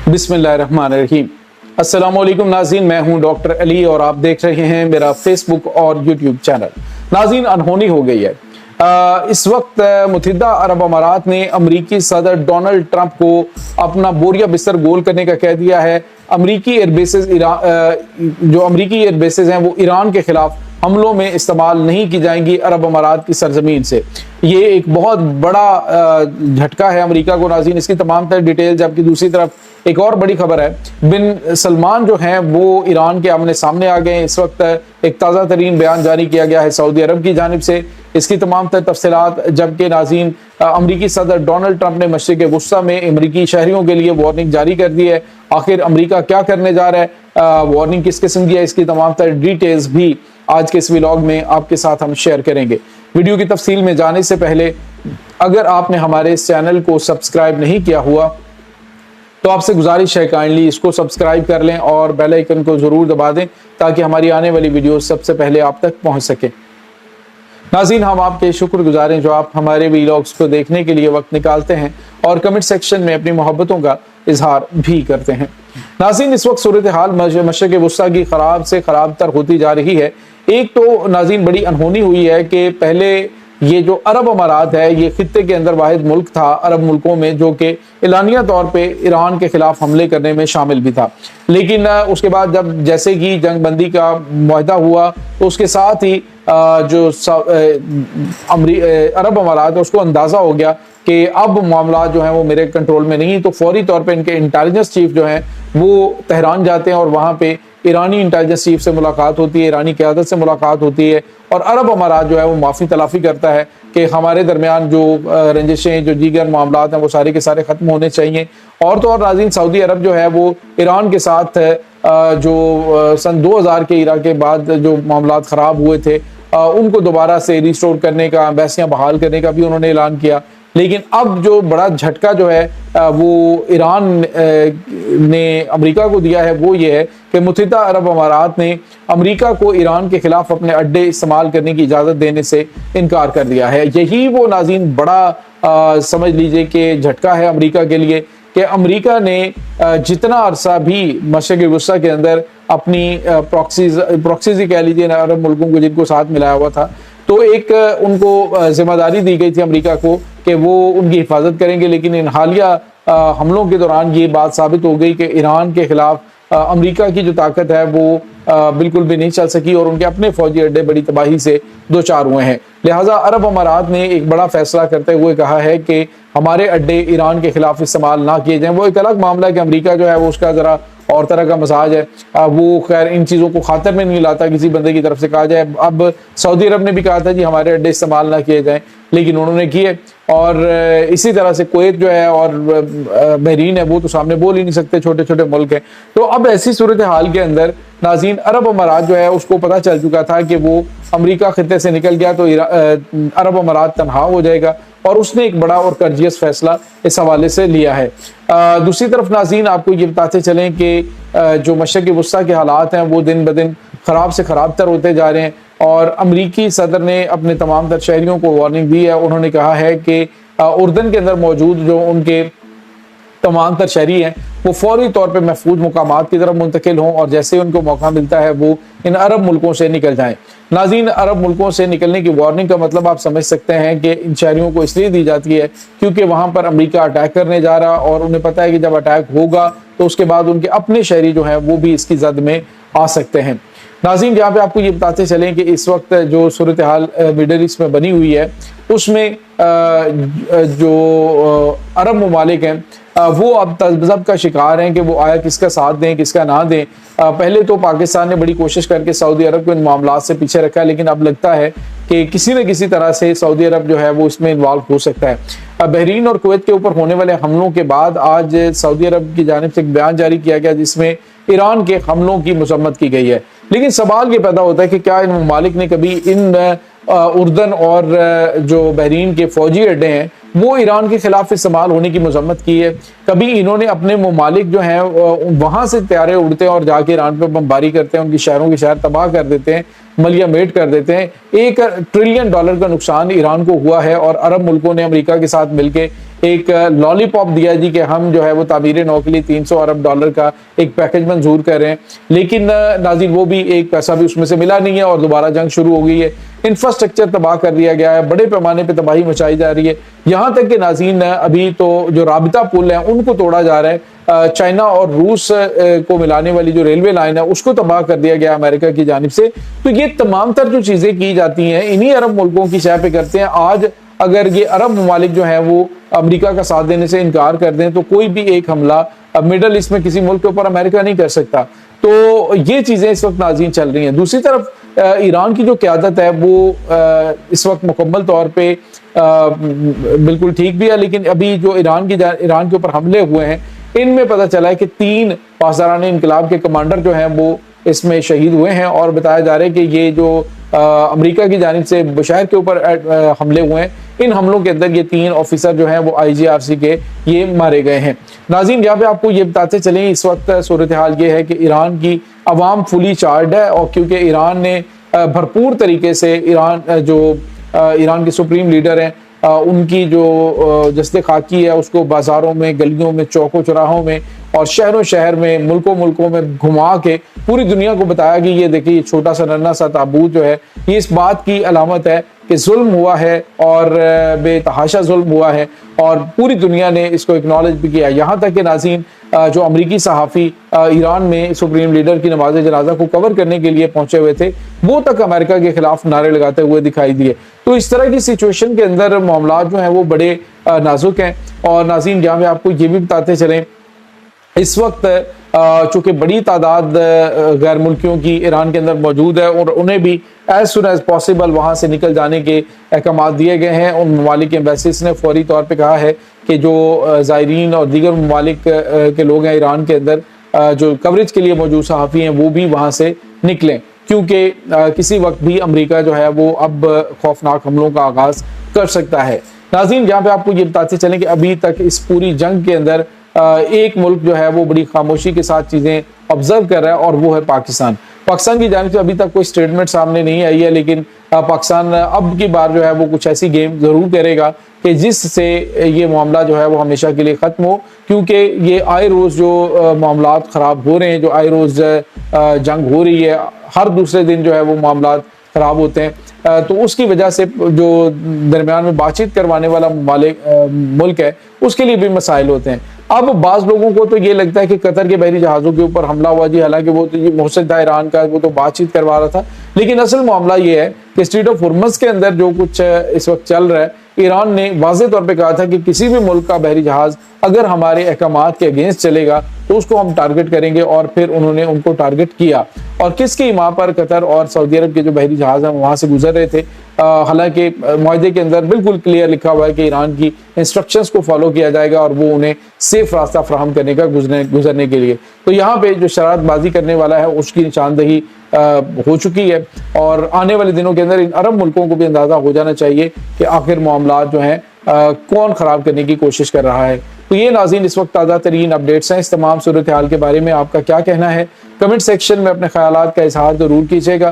बिस्मिल्लाहिर्रहमानिर्रहीम। अस्सलाम वालेकुम नाज़रीन, मैं हूं डॉक्टर अली और आप देख रहे हैं मेरा फेसबुक और यूट्यूब चैनल। नाज़रीन, अनहोनी हो गई है। इस वक्त मुत्तहिदा अरब अमारात ने अमरीकी सदर डोनाल्ड ट्रंप को अपना बोरिया बिस्तर गोल करने का कह दिया है। अमरीकी एयरबेसेस जो अमरीकी एयरबेसेस हैं वो ईरान के खिलाफ हमलों में इस्तेमाल नहीं की जाएंगी अरब अमारात की सरजमीन से। ये एक बहुत बड़ा झटका है अमेरिका को। नाज़रीन, इसकी तमाम तर डिटेल, जबकि दूसरी तरफ एक और बड़ी खबर है, बिन सलमान जो हैं वो ईरान के आमने सामने आ गए। इस वक्त एक ताज़ा तरीन बयान जारी किया गया है सऊदी अरब की जानिब से। इसकी तमाम तर तफसीलात, जबकि नाज़रीन अमरीकी सदर डोनाल्ड ट्रंप ने मशरिक़ वुस्ता में अमरीकी शहरियों के लिए वार्निंग जारी कर दी है। आखिर अमरीका क्या करने जा रहा है, वार्निंग किस किस्म की है, इसकी तमाम तर डिटेल्स भी आज के इस व्लॉग में आपके साथ हम शेयर करेंगे। वीडियो की तफसील में जाने से पहले अगर आपने हमारे इस चैनल को सब्सक्राइब नहीं किया हुआ तो आपसे गुजारिश है काइंडली इसको सब्सक्राइब कर लें और बेल आइकन को ज़रूर दबा दें ताकि हमारी आने वाली वीडियो सबसे पहले आप तक पहुंच सके। नाज़रीन, हम आपके शुक्रगुजार हैं जो आप हमारे व्लॉग्स को देखने के लिए वक्त निकालते हैं और कमेंट सेक्शन में अपनी मोहब्बतों का इजहार भी करते हैं। नाज़रीन, इस वक्त सूरत हाल मशरिक़ वुस्ता की ख़राब से ख़राब तर होती जा रही है। एक तो नाज़रीन बड़ी अनहोनी हुई है कि पहले ये जो अरब अमारात है ये खित्ते के अंदर वाहिद मुल्क था अरब मुल्कों में जो कि एलानिया तौर पे ईरान के खिलाफ हमले करने में शामिल भी था, लेकिन उसके बाद जब जैसे कि जंग बंदी का मुआहदा हुआ तो उसके साथ ही जो अरब अमारात है उसको अंदाज़ा हो गया कि अब मामला जो है वो मेरे कंट्रोल में नहीं। तो फौरी तौर पे इनके इंटेलिजेंस चीफ जो हैं वो तेहरान जाते हैं और वहाँ पे ईरानी इंटेलिजेंस चीफ से मुलाकात होती है, ईरानी क़यादत से मुलाकात होती है और अरब अमारात जो है वो माफ़ी तलाफ़ी करता है कि हमारे दरमियान जो रंजिशें, जो दीगर मामलात हैं वो सारे के सारे ख़त्म होने चाहिए। और तो और नाज़रीन, सऊदी अरब जो है वो ईरान के साथ जो सन 2000 के इरा के बाद जो मामलात ख़राब हुए थे उनको दोबारा से रिस्टोर करने का, एम्बेसियाँ बहाल करने का भी उन्होंने ऐलान किया। लेकिन अब जो बड़ा झटका जो है वो ईरान ने अमेरिका को दिया है वो ये है कि मुत्तहिदा अरब अमारात ने अमेरिका को ईरान के खिलाफ अपने अड्डे इस्तेमाल करने की इजाज़त देने से इनकार कर दिया है। यही वो नाज़रीन बड़ा समझ लीजिए कि झटका है अमेरिका के लिए कि अमेरिका ने जितना अरसा भी मशरिक़ वुस्ता के अंदर अपनी प्रॉक्सीज ही कह लीजिए ना अरब मुल्कों को जिनको साथ मिलाया हुआ था, तो एक उनको जिम्मेदारी दी गई थी अमेरिका को कि वो उनकी हिफाजत करेंगे। लेकिन इन हालिया हमलों के दौरान ये बात साबित हो गई कि ईरान के खिलाफ अमेरिका की जो ताकत है वो बिल्कुल भी नहीं चल सकी और उनके अपने फौजी अड्डे बड़ी तबाही से दो चार हुए हैं। लिहाजा अरब अमारात ने एक बड़ा फैसला करते हुए कहा है कि हमारे अड्डे ईरान के खिलाफ इस्तेमाल ना किए जाएं। वो एक अलग मामला है कि अमेरिका जो है वो उसका ज़रा और तरह का मजाज है, वो खैर इन चीज़ों को खातर में नहीं लाता किसी बंदे की तरफ से कहा जाए। अब सऊदी अरब ने भी कहा था जी हमारे अड्डे इस्तेमाल ना किए जाएं, लेकिन उन्होंने किए। और इसी तरह से कुवैत जो है और बहरीन है वो तो सामने बोल ही नहीं सकते, छोटे छोटे मुल्क हैं। तो अब ऐसी सूरत हाल के अंदर नाज़रीन अरब अमारात जो है उसको पता चल चुका था कि वो अमेरिका खित्ते से निकल गया तो अरब अमारात तनहा हो जाएगा और उसने एक बड़ा और कर्जियस फैसला इस हवाले से लिया है। दूसरी तरफ नाज़रीन आपको ये बताते चलें कि जो मशरिक़ वुस्ता के हालात हैं वो दिन ब दिन ख़राब से ख़राब तर होते जा रहे हैं और अमरीकी सदर ने अपने तमाम तर शहरियों को वार्निंग दी है। उन्होंने कहा है कि उर्दन के अंदर मौजूद जो उनके तमाम तर शहरी हैं वो फौरी तौर पे महफूज मुकामात की तरफ मुंतकिल हों और जैसे उनको मौका मिलता है वो इन अरब मुल्कों से निकल जाएं। नाज़रीन, अरब मुल्कों से निकलने की वार्निंग का मतलब आप समझ सकते हैं कि इन शहरियों को इसलिए दी जाती है क्योंकि वहाँ पर अमेरिका अटैक करने जा रहा और उन्हें पता है कि जब अटैक होगा तो उसके बाद उनके अपने शहरी जो हैं वो भी इसकी जद में आ सकते हैं। नाज़रीन, जहाँ पे आपको ये बताते चलें कि इस वक्त जो सूरत हाल मिडल ईस्ट में बनी हुई है उसमें जो अरब ममालिक हैं वो अब तज़ब्ज़ब का शिकार हैं कि वो आया किसका साथ दें किसका ना दें। पहले तो पाकिस्तान ने बड़ी कोशिश करके सऊदी अरब को इन मामलात से पीछे रखा है, लेकिन अब लगता है कि किसी न किसी तरह से सऊदी अरब जो है वो इसमें इन्वॉल्व हो सकता है। बहरीन और कुवैत के ऊपर होने वाले हमलों के बाद आज सऊदी अरब की जानिब से एक बयान जारी किया गया जिसमें ईरान के हमलों की मजम्मत की गई है। लेकिन सवाल ये पैदा होता है कि क्या इन ममालिक ने कभी इन उर्दन और जो बहरीन के फौजी अड्डे हैं वो ईरान के खिलाफ इस्तेमाल होने की मजम्मत की है? कभी इन्होंने अपने ममालिक जो हैं वहाँ से तैयारे उड़ते हैं और जाके ईरान पर बमबारी करते हैं, उनकी शहरों के शहर तबाह कर देते हैं, ملیہ میٹ کر دیتے ہیں۔ $1 ٹریلین کا نقصان ایران کو ہوا ہے، اور عرب ملکوں نے امریکہ کے ساتھ مل کے ایک لالی پاپ دیا جی کہ ہم جو ہے وہ تعمیر نو کے لیے $300 ارب کا ایک پیکج منظور کر رہے ہیں، لیکن ناظرین وہ بھی ایک پیسہ بھی اس میں سے ملا نہیں ہے، اور دوبارہ جنگ شروع ہو گئی ہے۔ انفراسٹرکچر تباہ کر دیا گیا ہے، بڑے پیمانے پہ تباہی مچائی جا رہی ہے، یہاں تک کہ ناظرین ابھی تو جو رابطہ پل ہیں ان کو توڑا جا رہا ہے، چائنا اور روس کو ملانے والی جو ریلوے لائن ہے اس کو تباہ کر دیا گیا امریکہ کی جانب سے۔ تو یہ تمام تر جو چیزیں کی جاتی ہیں انہی عرب ملکوں کی شے پہ کرتے ہیں۔ آج اگر یہ عرب ممالک جو ہیں وہ امریکہ کا ساتھ دینے سے انکار کر دیں تو کوئی بھی ایک حملہ مڈل ایسٹ میں کسی ملک کے اوپر امریکہ نہیں کر سکتا۔ تو یہ چیزیں اس وقت ناظرین چل رہی ہیں۔ دوسری طرف ایران کی جو قیادت ہے وہ اس وقت مکمل طور پہ بالکل ٹھیک بھی ہے، لیکن ابھی جو ایران کے اوپر حملے ہوئے ہیں ان میں پتہ چلا ہے کہ 3 پاسداران انقلاب کے کمانڈر جو ہیں وہ اس میں شہید ہوئے ہیں، اور بتایا جا رہا ہے کہ یہ جو امریکہ کی جانب سے بشیر کے اوپر حملے ہوئے ہیں، ان حملوں کے اندر یہ 3 آفیسر جو ہیں وہ IGRC کے یہ مارے گئے ہیں۔ ناظرین یہاں پہ آپ کو یہ بتاتے چلیں اس وقت صورتحال یہ ہے کہ ایران کی عوام فلی چارجڈ ہے، اور کیونکہ ایران نے بھرپور طریقے سے ایران کے سپریم لیڈر ہیں ان کی جو جسد خاکی ہے اس کو بازاروں میں، گلیوں میں، چوکوں چوراہوں میں اور شہروں شہر میں، ملکوں میں گھما کے پوری دنیا کو بتایا کہ یہ دیکھیں یہ چھوٹا سا ننھا سا تابوت جو ہے یہ اس بات کی علامت ہے کہ ظلم ہوا ہے اور بے تحاشا ظلم ہوا ہے، اور پوری دنیا نے اس کو اکنالج بھی کیا۔ یہاں تک کہ ناظرین جو امریکی صحافی ایران میں سپریم لیڈر کی نماز جنازہ کو کور کرنے کے لیے پہنچے ہوئے تھے وہ تک امریکہ کے خلاف نعرے لگاتے ہوئے دکھائی دیے۔ تو اس طرح کی سچویشن کے اندر معاملات جو ہیں وہ بڑے نازک ہیں۔ اور ناظرین جہاں میں آپ کو یہ بھی بتاتے چلیں اس وقت چونکہ بڑی تعداد غیر ملکیوں کی ایران کے اندر موجود ہے، اور انہیں بھی as soon as possible وہاں سے نکل جانے کے احکامات دیے گئے ہیں۔ ان ممالک کے ایمبیسیز نے فوری طور پہ کہا ہے کہ جو زائرین اور دیگر ممالک کے لوگ ہیں ایران کے اندر جو کوریج کے لیے موجود صحافی ہیں وہ بھی وہاں سے نکلیں، کیونکہ کسی وقت بھی امریکہ جو ہے وہ اب خوفناک حملوں کا آغاز کر سکتا ہے۔ ناظرین جہاں پہ آپ کو یہ بتاتے چلیں کہ ابھی تک اس پوری جنگ کے اندر ایک ملک جو ہے وہ بڑی خاموشی کے ساتھ چیزیں آبزرو کر رہا ہے، اور وہ ہے پاکستان۔ پاکستان کی جانب سے ابھی تک کوئی سٹیٹمنٹ سامنے نہیں آئی ہے، لیکن پاکستان اب کی بار جو ہے وہ کچھ ایسی گیم ضرور کرے گا کہ جس سے یہ معاملہ جو ہے وہ ہمیشہ کے لیے ختم ہو، کیونکہ یہ آئے روز جو معاملات خراب ہو رہے ہیں، جو آئے روز جنگ ہو رہی ہے، ہر دوسرے دن جو ہے وہ معاملات خراب ہوتے ہیں، تو اس کی وجہ سے جو درمیان میں بات چیت کروانے والا ملک ہے اس کے لیے بھی مسائل ہوتے ہیں۔ اب بعض لوگوں کو تو یہ لگتا ہے کہ قطر کے بحری جہازوں کے اوپر حملہ ہوا جی، حالانکہ وہ تو محسن تھا ایران کا، وہ تو بات چیت کروا رہا تھا، لیکن اصل معاملہ یہ ہے کہ اسٹریٹ آف ہرمز کے اندر جو کچھ اس وقت چل رہا ہے، ایران نے واضح طور پہ کہا تھا کہ کسی بھی ملک کا بحری جہاز اگر ہمارے احکامات کے اگینسٹ چلے گا تو اس کو ہم ٹارگٹ کریں گے، اور پھر انہوں نے ان کو ٹارگٹ کیا۔ اور کس کی ماں پر قطر اور سعودی عرب کے جو بحری جہاز ہیں وہاں سے گزر رہے تھے، حالانکہ معاہدے کے اندر بالکل کلیئر لکھا ہوا ہے کہ ایران کی انسٹرکشنز کو فالو کیا جائے گا اور وہ انہیں سیف راستہ فراہم کرنے کا گزرنے کے لیے۔ تو یہاں پہ جو شرارت بازی کرنے والا ہے اس کی نشاندہی ہو چکی ہے، اور آنے والے دنوں کے اندر ان عرب ملکوں کو بھی اندازہ ہو جانا چاہیے کہ آخر معاملات جو ہیں کون خراب کرنے کی کوشش کر رہا ہے۔ تو یہ ناظرین اس وقت تازہ ترین اپڈیٹس ہیں۔ اس تمام صورتحال کے بارے میں آپ کا کیا کہنا ہے؟ کمنٹ سیکشن میں اپنے خیالات کا اظہار ضرور کیجیے گا۔